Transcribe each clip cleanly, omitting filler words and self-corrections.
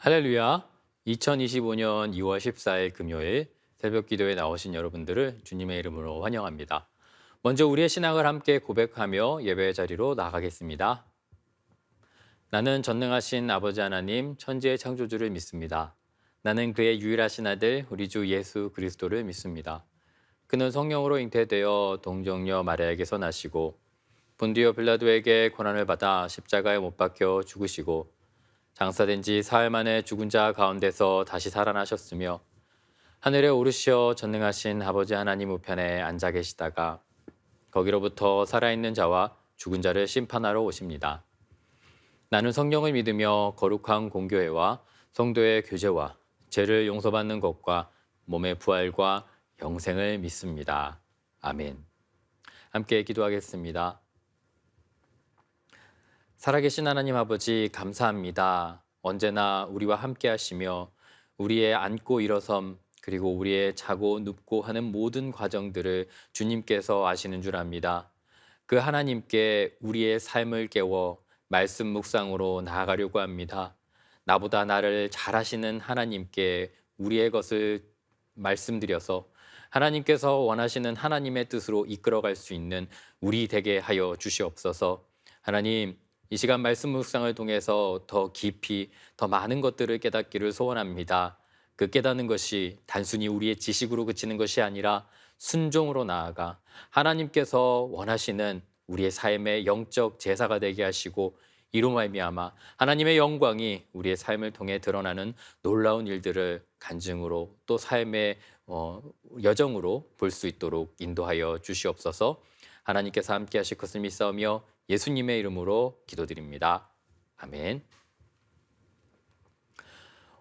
할렐루야. 2025년 2월 14일 금요일 새벽 기도에 나오신 여러분들을 주님의 이름으로 환영합니다. 먼저 우리의 신앙을 함께 고백하며 예배의 자리로 나가겠습니다. 나는 전능하신 아버지 하나님 천지의 창조주를 믿습니다. 나는 그의 유일하신 아들 우리 주 예수 그리스도를 믿습니다. 그는 성령으로 잉태되어 동정녀 마리아에게서 나시고 본디오 빌라도에게 고난을 받아 십자가에 못 박혀 죽으시고 장사된 지 사흘 만에 죽은 자 가운데서 다시 살아나셨으며 하늘에 오르시어 전능하신 아버지 하나님 우편에 앉아 계시다가 거기로부터 살아있는 자와 죽은 자를 심판하러 오십니다. 나는 성령을 믿으며 거룩한 공교회와 성도의 교제와 죄를 용서받는 것과 몸의 부활과 영생을 믿습니다. 아멘. 함께 기도하겠습니다. 살아계신 하나님 아버지 감사합니다. 언제나 우리와 함께 하시며 우리의 앉고 일어섬 그리고 우리의 자고 눕고 하는 모든 과정들을 주님께서 아시는 줄 압니다. 그 하나님께 우리의 삶을 깨워 말씀 묵상으로 나아가려고 합니다. 나보다 나를 잘 아시는 하나님께 우리의 것을 말씀드려서 하나님께서 원하시는 하나님의 뜻으로 이끌어갈 수 있는 우리 되게 하여 주시옵소서. 하나님, 이 시간 말씀 묵상을 통해서 더 깊이 더 많은 것들을 깨닫기를 소원합니다. 그 깨닫는 것이 단순히 우리의 지식으로 그치는 것이 아니라 순종으로 나아가 하나님께서 원하시는 우리의 삶의 영적 제사가 되게 하시고 이로 말미암아 하나님의 영광이 우리의 삶을 통해 드러나는 놀라운 일들을 간증으로 또 삶의 여정으로 볼 수 있도록 인도하여 주시옵소서. 하나님께서 함께 하실 것을 믿사오며 예수님의 이름으로 기도드립니다. 아멘.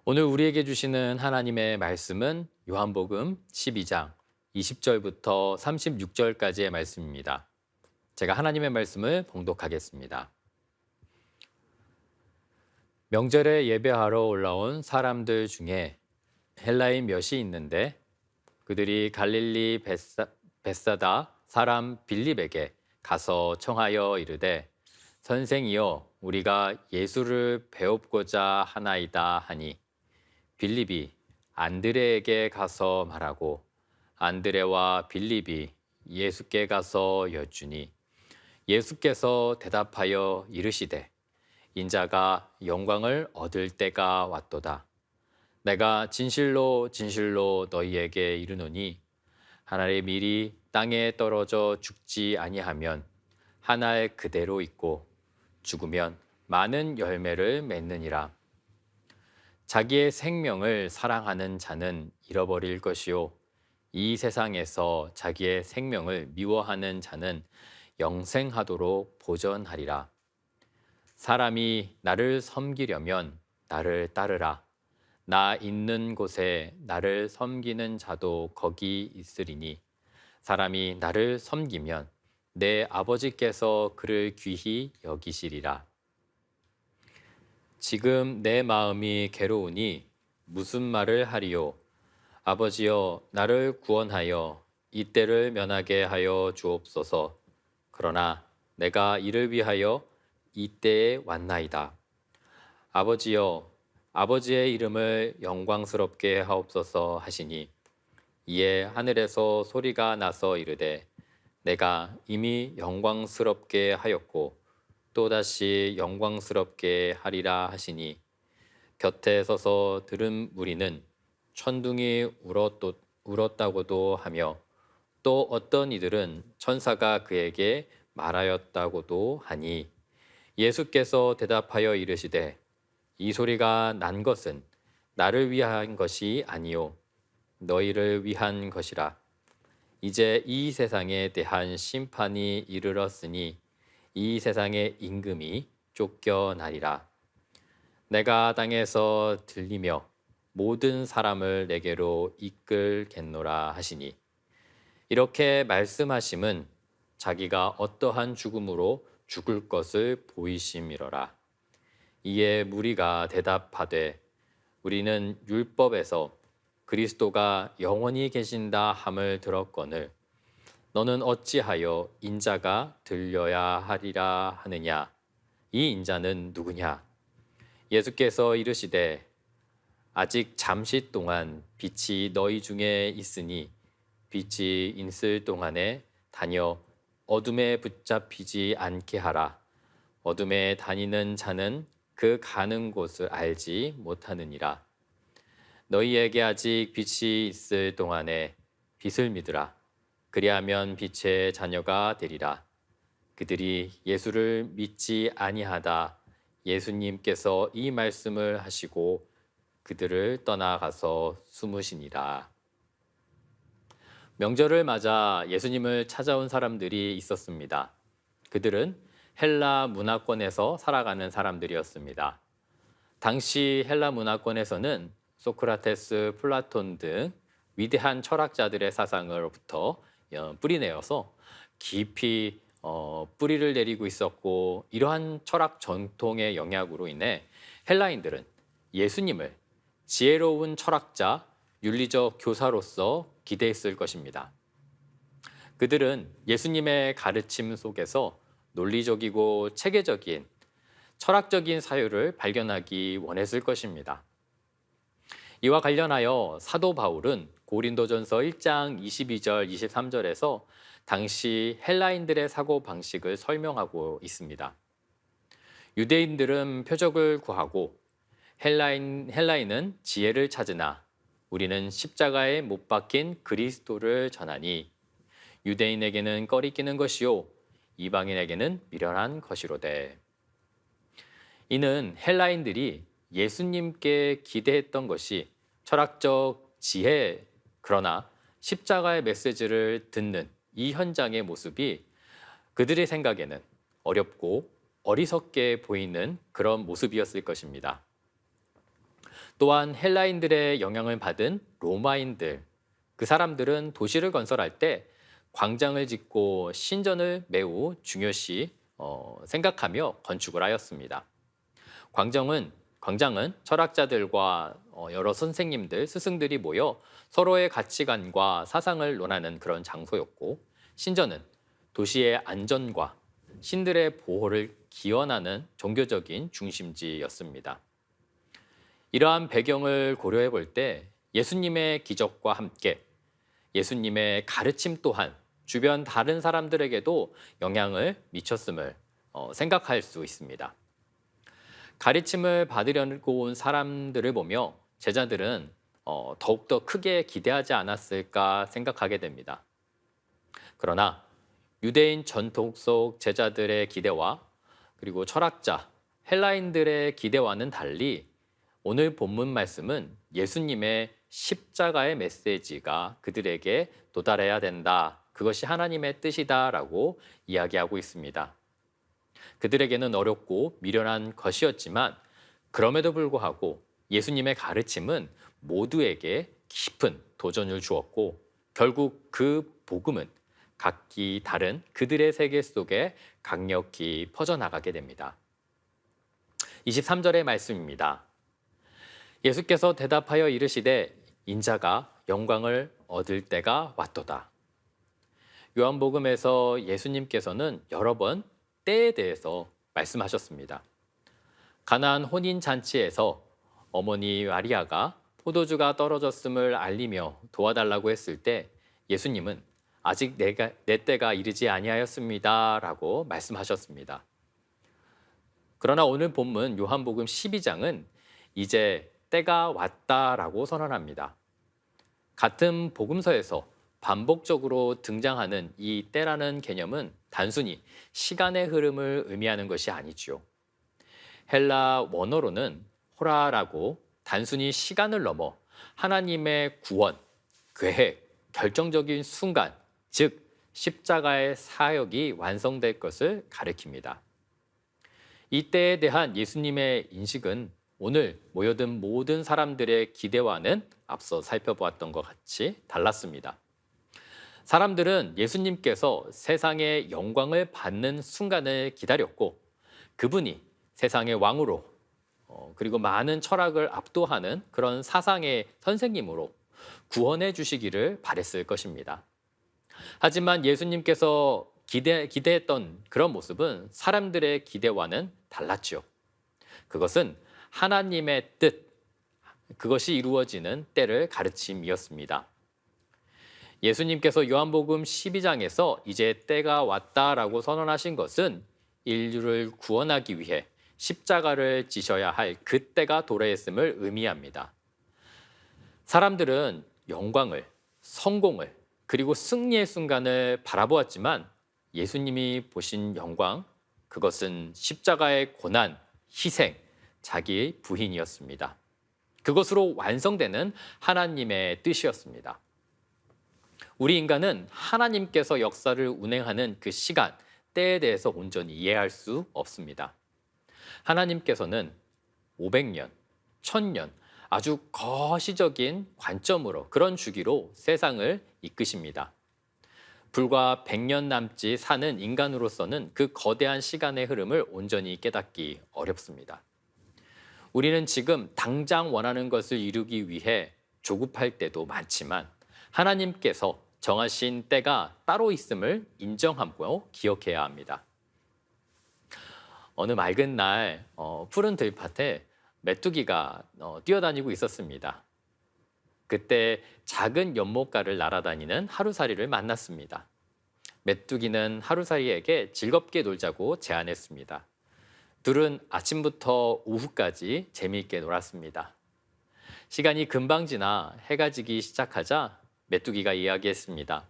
오늘 우리에게 주시는 하나님의 말씀은 요한복음 12장 20절부터 36절까지의 말씀입니다. 제가 하나님의 말씀을 봉독하겠습니다. 명절에 예배하러 올라온 사람들 중에 헬라인 몇이 있는데 그들이 갈릴리 벳사다 사람 빌립에게 가서 청하여 이르되 선생이여 우리가 예수를 배웁고자 하나이다 하니 빌립이 안드레에게 가서 말하고 안드레와 빌립이 예수께 가서 여쭈니 예수께서 대답하여 이르시되 인자가 영광을 얻을 때가 왔도다. 내가 진실로 진실로 너희에게 이르노니 한 알의 밀이 땅에 떨어져 죽지 아니하면 한 알 그대로 있고 죽으면 많은 열매를 맺느니라. 자기의 생명을 사랑하는 자는 잃어버릴 것이요 이 세상에서 자기의 생명을 미워하는 자는 영생하도록 보전하리라. 사람이 나를 섬기려면 나를 따르라. 나 있는 곳에 나를 섬기는 자도 거기 있으리니 사람이 나를 섬기면 내 아버지께서 그를 귀히 여기시리라. 지금 내 마음이 괴로우니 무슨 말을 하리요? 아버지여 나를 구원하여 이때를 면하게 하여 주옵소서. 그러나 내가 이를 위하여 이때에 왔나이다. 아버지여 아버지의 이름을 영광스럽게 하옵소서 하시니 이에 하늘에서 소리가 나서 이르되 내가 이미 영광스럽게 하였고 또다시 영광스럽게 하리라 하시니 곁에 서서 들은 무리는 천둥이 울었다고도 하며 또 어떤 이들은 천사가 그에게 말하였다고도 하니 예수께서 대답하여 이르시되 이 소리가 난 것은 나를 위한 것이 아니요 너희를 위한 것이라. 이제 이 세상에 대한 심판이 이르렀으니 이 세상의 임금이 쫓겨나리라. 내가 땅에서 들리며 모든 사람을 내게로 이끌겠노라 하시니 이렇게 말씀하심은 자기가 어떠한 죽음으로 죽을 것을 보이심이로라. 이에 무리가 대답하되 우리는 율법에서 그리스도가 영원히 계신다 함을 들었거늘 너는 어찌하여 인자가 들려야 하리라 하느냐? 이 인자는 누구냐? 예수께서 이르시되 아직 잠시 동안 빛이 너희 중에 있으니 빛이 있을 동안에 다녀 어둠에 붙잡히지 않게 하라. 어둠에 다니는 자는 그 가는 곳을 알지 못하느니라. 너희에게 아직 빛이 있을 동안에 빛을 믿으라. 그리하면 빛의 자녀가 되리라. 그들이 예수를 믿지 아니하다 예수님께서 이 말씀을 하시고 그들을 떠나가서 숨으시니라. 명절을 맞아 예수님을 찾아온 사람들이 있었습니다. 그들은 헬라 문화권에서 살아가는 사람들이었습니다. 당시 헬라 문화권에서는 소크라테스, 플라톤 등 위대한 철학자들의 사상으로부터 뿌리내어서 깊이 뿌리를 내리고 있었고, 이러한 철학 전통의 영향으로 인해 헬라인들은 예수님을 지혜로운 철학자, 윤리적 교사로서 기대했을 것입니다. 그들은 예수님의 가르침 속에서 논리적이고 체계적인 철학적인 사유를 발견하기 원했을 것입니다. 이와 관련하여 사도 바울은 고린도전서 1장 22절 23절에서 당시 헬라인들의 사고 방식을 설명하고 있습니다. 유대인들은 표적을 구하고 헬라인은 지혜를 찾으나 우리는 십자가에 못 박힌 그리스도를 전하니 유대인에게는 꺼리끼는 것이요 이방인에게는 미련한 것이로되. 이는 헬라인들이 예수님께 기대했던 것이 철학적 지혜, 그러나 십자가의 메시지를 듣는 이 현장의 모습이 그들의 생각에는 어렵고 어리석게 보이는 그런 모습이었을 것입니다. 또한 헬라인들의 영향을 받은 로마인들, 그 사람들은 도시를 건설할 때 광장을 짓고 신전을 매우 중요시 생각하며 건축을 하였습니다. 광장은 철학자들과 여러 선생님들, 스승들이 모여 서로의 가치관과 사상을 논하는 그런 장소였고, 신전은 도시의 안전과 신들의 보호를 기원하는 종교적인 중심지였습니다. 이러한 배경을 고려해 볼 때 예수님의 기적과 함께 예수님의 가르침 또한 주변 다른 사람들에게도 영향을 미쳤음을 생각할 수 있습니다. 가르침을 받으려고 온 사람들을 보며 제자들은 더욱더 크게 기대하지 않았을까 생각하게 됩니다. 그러나 유대인 전통 속 제자들의 기대와 그리고 철학자, 헬라인들의 기대와는 달리 오늘 본문 말씀은 예수님의 십자가의 메시지가 그들에게 도달해야 된다. 그것이 하나님의 뜻이다라고 이야기하고 있습니다. 그들에게는 어렵고 미련한 것이었지만 그럼에도 불구하고 예수님의 가르침은 모두에게 깊은 도전을 주었고 결국 그 복음은 각기 다른 그들의 세계 속에 강력히 퍼져나가게 됩니다. 23절의 말씀입니다. 예수께서 대답하여 이르시되 인자가 영광을 얻을 때가 왔도다. 요한복음에서 예수님께서는 여러 번 때에 대해서 말씀하셨습니다. 가나안 혼인 잔치에서 어머니 마리아가 포도주가 떨어졌음을 알리며 도와달라고 했을 때 예수님은 아직 내 때가 이르지 아니하였습니다라고 말씀하셨습니다. 그러나 오늘 본문 요한복음 12장은 이제 때가 왔다라고 선언합니다. 같은 복음서에서 반복적으로 등장하는 이 때라는 개념은 단순히 시간의 흐름을 의미하는 것이 아니지요. 헬라 원어로는 호라라고 단순히 시간을 넘어 하나님의 구원, 계획, 결정적인 순간, 즉 십자가의 사역이 완성될 것을 가리킵니다. 이 때에 대한 예수님의 인식은 오늘 모여든 모든 사람들의 기대와는 앞서 살펴보았던 것 같이 달랐습니다. 사람들은 예수님께서 세상의 영광을 받는 순간을 기다렸고 그분이 세상의 왕으로 그리고 많은 철학을 압도하는 그런 사상의 선생님으로 구원해 주시기를 바랬을 것입니다. 하지만 예수님께서 기대했던 그런 모습은 사람들의 기대와는 달랐죠. 그것은 하나님의 뜻, 그것이 이루어지는 때를 가르침이었습니다. 예수님께서 요한복음 12장에서 이제 때가 왔다라고 선언하신 것은 인류를 구원하기 위해 십자가를 지셔야 할 그때가 도래했음을 의미합니다. 사람들은 영광을, 성공을, 그리고 승리의 순간을 바라보았지만 예수님이 보신 영광, 그것은 십자가의 고난, 희생, 자기의 부인이었습니다. 그것으로 완성되는 하나님의 뜻이었습니다. 우리 인간은 하나님께서 역사를 운행하는 그 시간, 때에 대해서 온전히 이해할 수 없습니다. 하나님께서는 500년, 1000년, 아주 거시적인 관점으로 그런 주기로 세상을 이끄십니다. 불과 100년 남짓 사는 인간으로서는 그 거대한 시간의 흐름을 온전히 깨닫기 어렵습니다. 우리는 지금 당장 원하는 것을 이루기 위해 조급할 때도 많지만 하나님께서 정하신 때가 따로 있음을 인정하고 기억해야 합니다. 어느 맑은 날 푸른 들밭에 메뚜기가 뛰어다니고 있었습니다. 그때 작은 연못가를 날아다니는 하루살이를 만났습니다. 메뚜기는 하루살이에게 즐겁게 놀자고 제안했습니다. 둘은 아침부터 오후까지 재미있게 놀았습니다. 시간이 금방 지나 해가 지기 시작하자 메뚜기가 이야기했습니다.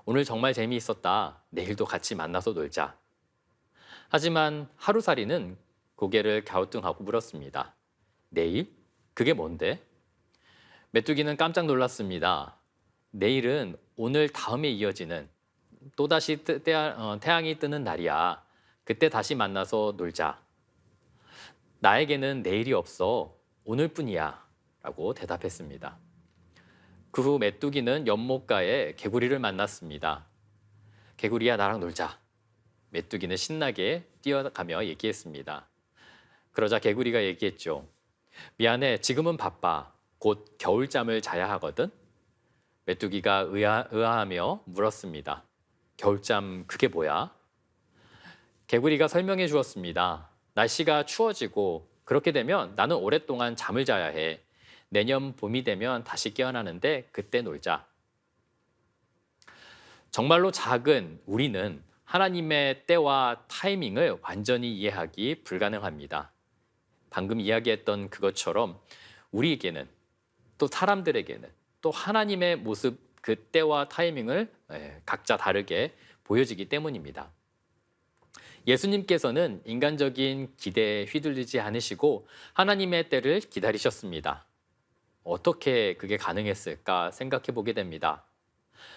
오늘 정말 재미있었다. 내일도 같이 만나서 놀자. 하지만 하루살이는 고개를 갸우뚱하고 물었습니다. 내일? 그게 뭔데? 메뚜기는 깜짝 놀랐습니다. 내일은 오늘 다음에 이어지는 또다시 태양이 뜨는 날이야. 그때 다시 만나서 놀자. 나에게는 내일이 없어. 오늘뿐이야. 라고 대답했습니다. 그 후 메뚜기는 연못가에 개구리를 만났습니다. 개구리야, 나랑 놀자. 메뚜기는 신나게 뛰어가며 얘기했습니다. 그러자 개구리가 얘기했죠. 미안해, 지금은 바빠. 곧 겨울잠을 자야 하거든. 메뚜기가 의아하며 물었습니다. 겨울잠 그게 뭐야? 개구리가 설명해 주었습니다. 날씨가 추워지고 그렇게 되면 나는 오랫동안 잠을 자야 해. 내년 봄이 되면 다시 깨어나는데 그때 놀자. 정말로 작은 우리는 하나님의 때와 타이밍을 완전히 이해하기 불가능합니다. 방금 이야기했던 그것처럼 우리에게는 또 사람들에게는 또 하나님의 모습 그 때와 타이밍을 각자 다르게 보여지기 때문입니다. 예수님께서는 인간적인 기대에 휘둘리지 않으시고 하나님의 때를 기다리셨습니다. 어떻게 그게 가능했을까 생각해 보게 됩니다.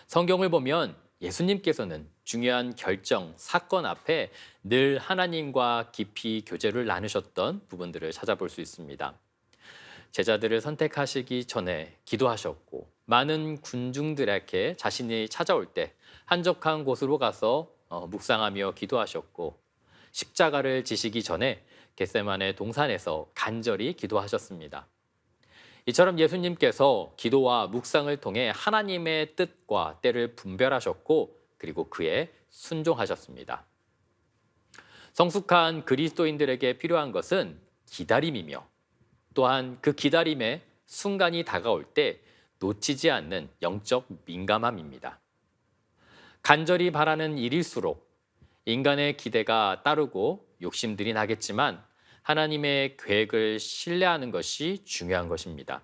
성경을 보면 예수님께서는 중요한 결정, 사건 앞에 늘 하나님과 깊이 교제를 나누셨던 부분들을 찾아볼 수 있습니다. 제자들을 선택하시기 전에 기도하셨고 많은 군중들에게 자신이 찾아올 때 한적한 곳으로 가서 묵상하며 기도하셨고 십자가를 지시기 전에 겟세마네 동산에서 간절히 기도하셨습니다. 이처럼 예수님께서 기도와 묵상을 통해 하나님의 뜻과 때를 분별하셨고 그리고 그에 순종하셨습니다. 성숙한 그리스도인들에게 필요한 것은 기다림이며 또한 그 기다림의 순간이 다가올 때 놓치지 않는 영적 민감함입니다. 간절히 바라는 일일수록 인간의 기대가 따르고 욕심들이 나겠지만 하나님의 계획을 신뢰하는 것이 중요한 것입니다.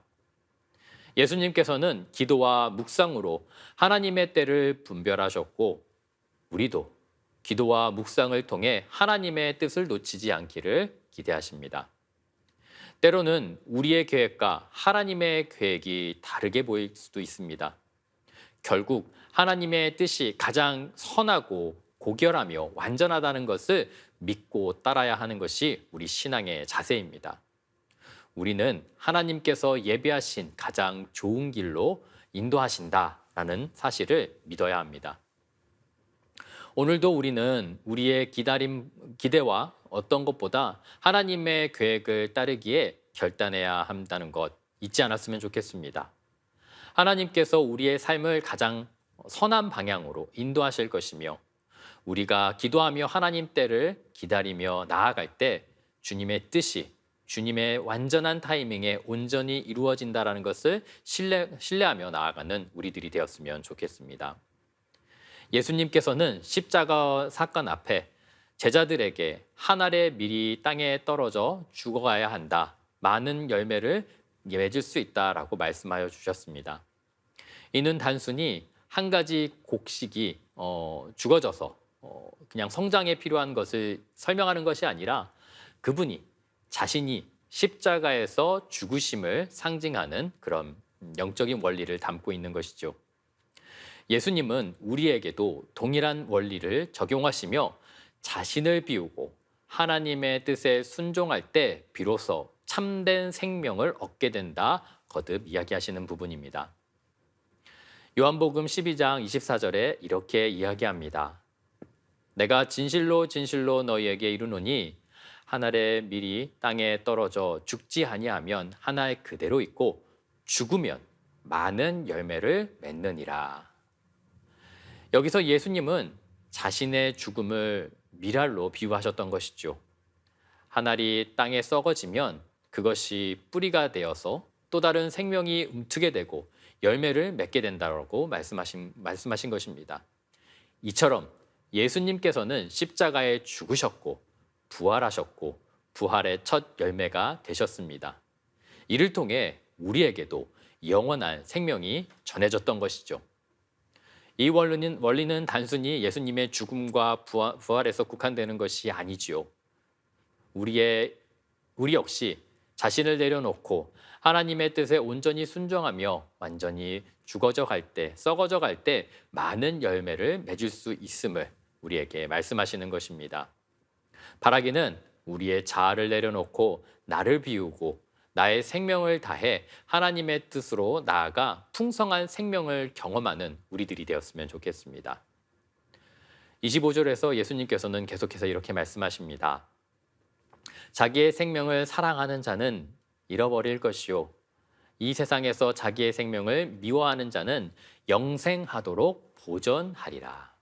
예수님께서는 기도와 묵상으로 하나님의 때를 분별하셨고 우리도 기도와 묵상을 통해 하나님의 뜻을 놓치지 않기를 기대하십니다. 때로는 우리의 계획과 하나님의 계획이 다르게 보일 수도 있습니다. 결국 하나님의 뜻이 가장 선하고 고결하며 완전하다는 것을 믿고 따라야 하는 것이 우리 신앙의 자세입니다. 우리는 하나님께서 예비하신 가장 좋은 길로 인도하신다라는 사실을 믿어야 합니다. 오늘도 우리는 우리의 기대와 어떤 것보다 하나님의 계획을 따르기에 결단해야 한다는 것 잊지 않았으면 좋겠습니다. 하나님께서 우리의 삶을 가장 선한 방향으로 인도하실 것이며 우리가 기도하며 하나님 때를 기다리며 나아갈 때 주님의 뜻이 주님의 완전한 타이밍에 온전히 이루어진다라는 것을 신뢰하며 나아가는 우리들이 되었으면 좋겠습니다. 예수님께서는 십자가 사건 앞에 제자들에게 한 알의 밀이 땅에 떨어져 죽어가야 한다. 많은 열매를 맺을 수 있다라고 말씀하여 주셨습니다. 이는 단순히 한 가지 곡식이 죽어져서 그냥 성장에 필요한 것을 설명하는 것이 아니라 그분이 자신이 십자가에서 죽으심을 상징하는 그런 영적인 원리를 담고 있는 것이죠. 예수님은 우리에게도 동일한 원리를 적용하시며 자신을 비우고 하나님의 뜻에 순종할 때 비로소 참된 생명을 얻게 된다 거듭 이야기하시는 부분입니다. 요한복음 12장 24절에 이렇게 이야기합니다. 내가 진실로 진실로 너희에게 이르노니 한 알의 밀이 땅에 떨어져 죽지 아니하면 한 알 그대로 있고 죽으면 많은 열매를 맺느니라. 여기서 예수님은 자신의 죽음을 밀알로 비유하셨던 것이죠. 한 알이 땅에 썩어지면 그것이 뿌리가 되어서 또 다른 생명이 움트게 되고 열매를 맺게 된다고 말씀하신 것입니다. 이처럼 예수님께서는 십자가에 죽으셨고 부활하셨고 부활의 첫 열매가 되셨습니다. 이를 통해 우리에게도 영원한 생명이 전해졌던 것이죠. 이 원리는 단순히 예수님의 죽음과 부활에서 국한되는 것이 아니지요. 우리 역시 자신을 내려놓고 하나님의 뜻에 온전히 순종하며 완전히 죽어져 갈 때, 썩어져 갈 때 많은 열매를 맺을 수 있음을 우리에게 말씀하시는 것입니다. 바라기는 우리의 자아를 내려놓고 나를 비우고 나의 생명을 다해 하나님의 뜻으로 나아가 풍성한 생명을 경험하는 우리들이 되었으면 좋겠습니다. 25절에서 예수님께서는 계속해서 이렇게 말씀하십니다. 자기의 생명을 사랑하는 자는 잃어버릴 것이요. 이 세상에서 자기의 생명을 미워하는 자는 영생하도록 보전하리라.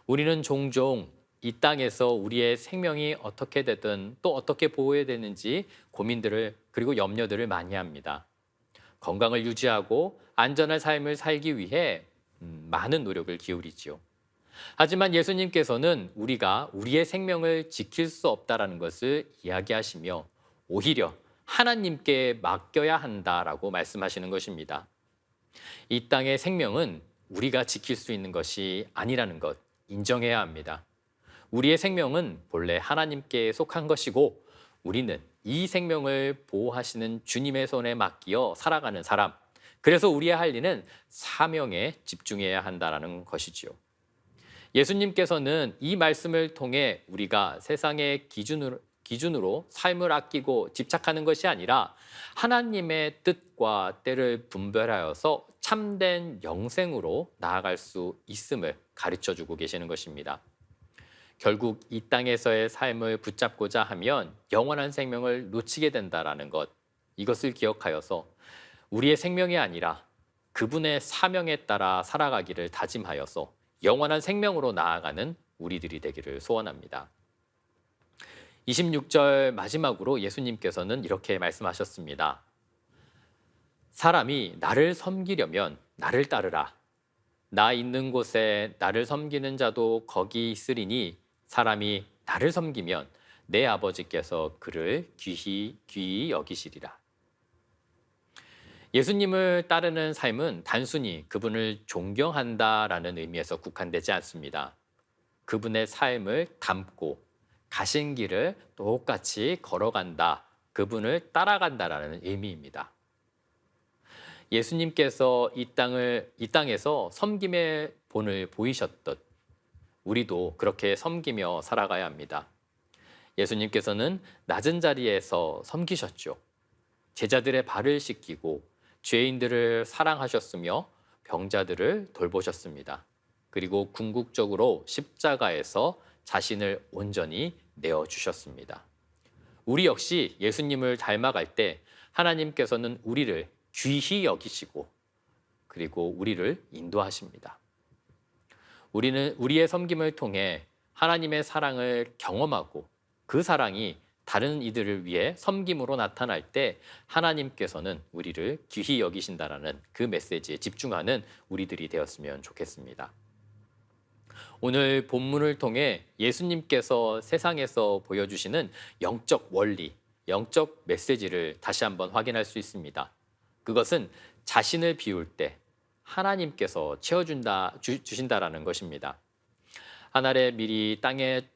우리는 종종 이 땅에서 우리의 생명이 어떻게 되든 또 어떻게 보호해야 되는지 고민들을 그리고 염려들을 많이 합니다. 건강을 유지하고 안전한 삶을 살기 위해 많은 노력을 기울이지요. 하지만 예수님께서는 우리가 우리의 생명을 지킬 수 없다라는 것을 이야기하시며 오히려 하나님께 맡겨야 한다라고 말씀하시는 것입니다. 이 땅의 생명은 우리가 지킬 수 있는 것이 아니라는 것 인정해야 합니다. 우리의 생명은 본래 하나님께 속한 것이고 우리는 이 생명을 보호하시는 주님의 손에 맡기어 살아가는 사람. 그래서 우리의 할 일은 사명에 집중해야 한다는 것이지요. 예수님께서는 이 말씀을 통해 우리가 세상의 기준으로 삶을 아끼고 집착하는 것이 아니라 하나님의 뜻과 때를 분별하여서 참된 영생으로 나아갈 수 있음을 가르쳐주고 계시는 것입니다. 결국 이 땅에서의 삶을 붙잡고자 하면 영원한 생명을 놓치게 된다라는 것, 이것을 기억하여서 우리의 생명이 아니라 그분의 사명에 따라 살아가기를 다짐하여서 영원한 생명으로 나아가는 우리들이 되기를 소원합니다. 26절 마지막으로 예수님께서는 이렇게 말씀하셨습니다. 사람이 나를 섬기려면 나를 따르라. 나 있는 곳에 나를 섬기는 자도 거기 있으리니 사람이 나를 섬기면 내 아버지께서 그를 귀히 여기시리라. 예수님을 따르는 삶은 단순히 그분을 존경한다라는 의미에서 국한되지 않습니다. 그분의 삶을 담고 가신 길을 똑같이 걸어간다, 그분을 따라간다라는 의미입니다. 예수님께서 이 땅에서 섬김의 본을 보이셨듯 우리도 그렇게 섬기며 살아가야 합니다. 예수님께서는 낮은 자리에서 섬기셨죠. 제자들의 발을 씻기고 죄인들을 사랑하셨으며 병자들을 돌보셨습니다. 그리고 궁극적으로 십자가에서 자신을 온전히 내어주셨습니다. 우리 역시 예수님을 닮아갈 때 하나님께서는 우리를 귀히 여기시고 그리고 우리를 인도하십니다. 우리는 우리의 섬김을 통해 하나님의 사랑을 경험하고 그 사랑이 다른 이들을 위해 섬김으로 나타날 때 하나님께서는 우리를 귀히 여기신다라는 그 메시지에 집중하는 우리들이 되었으면 좋겠습니다. 오늘 본문을 통해 예수님께서 세상에서 보여주시는 영적 원리, 영적 메시지를 다시 한번 확인할 수 있습니다. 그것은 자신을 비울 때 하나님께서 주신다라는 것입니다. 한 알의 밀이 땅에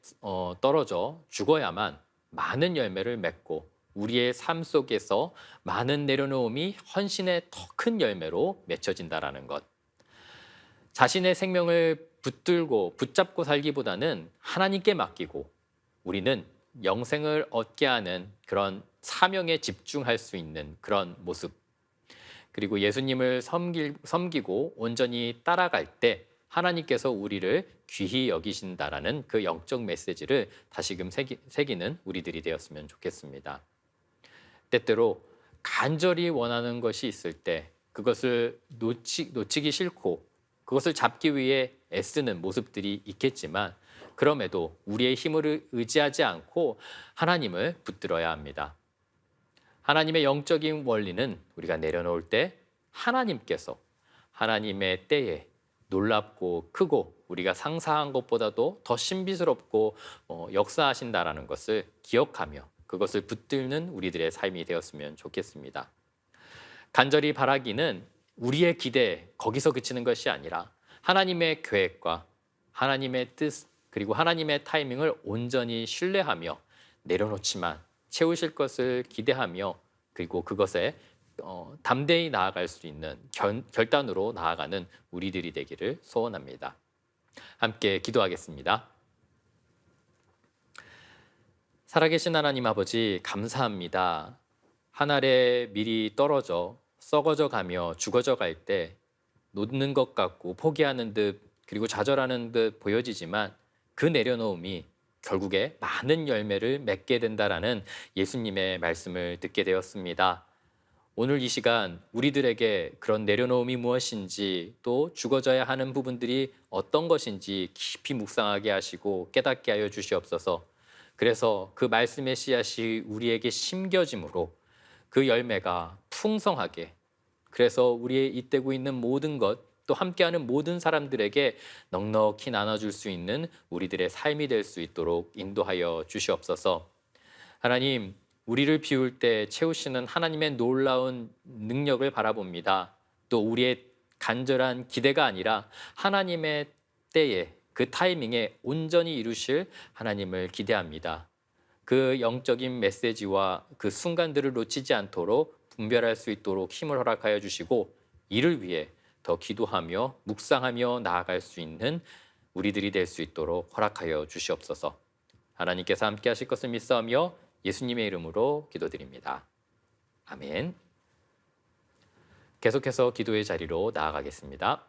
떨어져 죽어야만 많은 열매를 맺고 우리의 삶 속에서 많은 내려놓음이 헌신의 더 큰 열매로 맺혀진다라는 것. 자신의 생명을 붙잡고 살기보다는 하나님께 맡기고 우리는 영생을 얻게 하는 그런 사명에 집중할 수 있는 그런 모습. 그리고 예수님을 섬기고 온전히 따라갈 때 하나님께서 우리를 귀히 여기신다라는 그 영적 메시지를 다시금 새기는 우리들이 되었으면 좋겠습니다. 때때로 간절히 원하는 것이 있을 때 그것을 놓치기 싫고 그것을 잡기 위해 애쓰는 모습들이 있겠지만 그럼에도 우리의 힘을 의지하지 않고 하나님을 붙들어야 합니다. 하나님의 영적인 원리는 우리가 내려놓을 때 하나님께서 하나님의 때에 놀랍고 크고 우리가 상상한 것보다도 더 신비스럽고 역사하신다라는 것을 기억하며 그것을 붙들는 우리들의 삶이 되었으면 좋겠습니다. 간절히 바라기는 우리의 기대 거기서 그치는 것이 아니라 하나님의 계획과 하나님의 뜻 그리고 하나님의 타이밍을 온전히 신뢰하며 내려놓지만 채우실 것을 기대하며 그리고 그것에 담대히 나아갈 수 있는 결단으로 나아가는 우리들이 되기를 소원합니다. 함께 기도하겠습니다. 살아계신 하나님 아버지 감사합니다. 한 알의 밀이 떨어져 썩어져 가며 죽어져 갈 때 놓는 것 같고 포기하는 듯 그리고 좌절하는 듯 보여지지만 그 내려놓음이 결국에 많은 열매를 맺게 된다라는 예수님의 말씀을 듣게 되었습니다. 오늘 이 시간 우리들에게 그런 내려놓음이 무엇인지 또 죽어져야 하는 부분들이 어떤 것인지 깊이 묵상하게 하시고 깨닫게 하여 주시옵소서. 그래서 그 말씀의 씨앗이 우리에게 심겨짐으로 그 열매가 풍성하게 그래서 우리의 잇대고 있는 모든 것 또 함께하는 모든 사람들에게 넉넉히 나눠줄 수 있는 우리들의 삶이 될 수 있도록 인도하여 주시옵소서. 하나님, 우리를 비울 때 채우시는 하나님의 놀라운 능력을 바라봅니다. 또 우리의 간절한 기대가 아니라 하나님의 때에 그 타이밍에 온전히 이루실 하나님을 기대합니다. 그 영적인 메시지와 그 순간들을 놓치지 않도록 분별할 수 있도록 힘을 허락하여 주시고 이를 위해 더 기도하며 묵상하며 나아갈 수 있는 우리들이 될 수 있도록 허락하여 주시옵소서. 하나님께서 함께 하실 것을 믿사오며 예수님의 이름으로 기도드립니다. 아멘. 계속해서 기도의 자리로 나아가겠습니다.